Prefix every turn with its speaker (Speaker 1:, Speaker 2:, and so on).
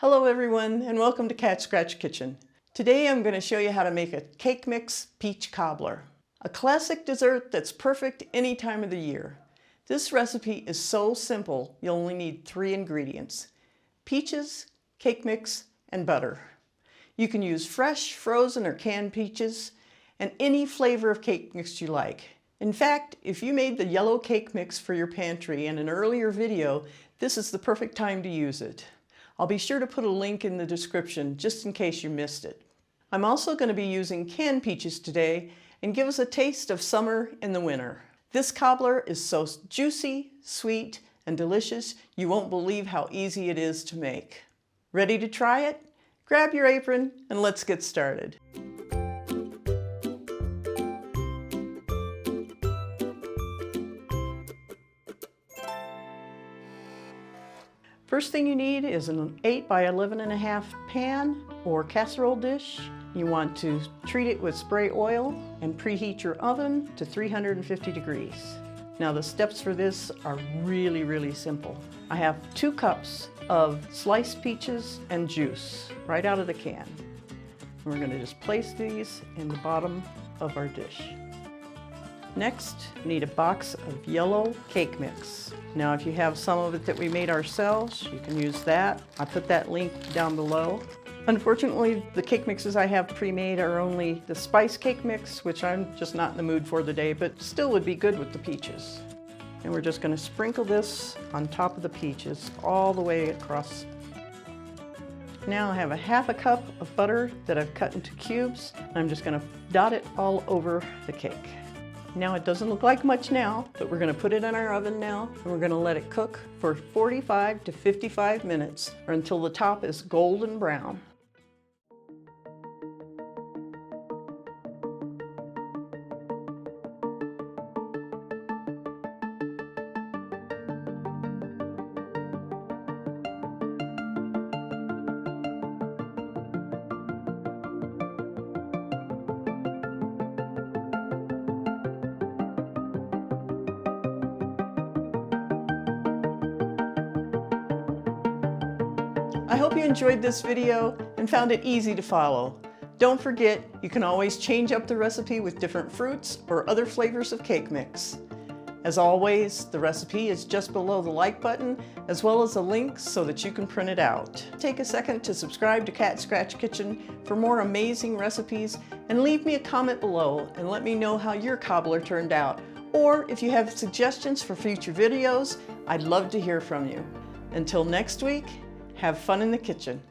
Speaker 1: Hello everyone, and welcome to Cat Scratch Kitchen. Today I'm going to show you how to make a cake mix peach cobbler. A classic dessert that's perfect any time of the year. This recipe is so simple, you'll only need 3 ingredients: peaches, cake mix, and butter. You can use fresh, frozen, or canned peaches, and any flavor of cake mix you like. In fact, if you made the yellow cake mix for your pantry in an earlier video, this is the perfect time to use it. I'll be sure to put a link in the description just in case you missed it. I'm also going to be using canned peaches today and give us a taste of summer in the winter. This cobbler is so juicy, sweet, and delicious you won't believe how easy it is to make. Ready to try it? Grab your apron and let's get started. First thing you need is an 8 by 11.5 pan or casserole dish. You want to treat it with spray oil and preheat your oven to 350 degrees. Now the steps for this are really simple. I have 2 cups of sliced peaches and juice right out of the can. We're going to just place these in the bottom of our dish. Next, we need a box of yellow cake mix. Now if you have some of it that we made ourselves, you can use that. I put that link down below. Unfortunately, the cake mixes I have pre-made are only the spice cake mix, which I'm just not in the mood for today, but still would be good with the peaches. And we're just going to sprinkle this on top of the peaches all the way across. Now I have a half a cup of butter that I've cut into cubes. I'm just going to dot it all over the cake. Now it doesn't look like much now, but we're going to put it in our oven now and we're going to let it cook for 45 to 55 minutes or until the top is golden brown. I hope you enjoyed this video and found it easy to follow. Don't forget, you can always change up the recipe with different fruits or other flavors of cake mix. As always, the recipe is just below the like button, as well as a link so that you can print it out. Take a second to subscribe to Cat Scratch Kitchen for more amazing recipes, and leave me a comment below and let me know how your cobbler turned out. Or if you have suggestions for future videos, I'd love to hear from you. Until next week, have fun in the kitchen.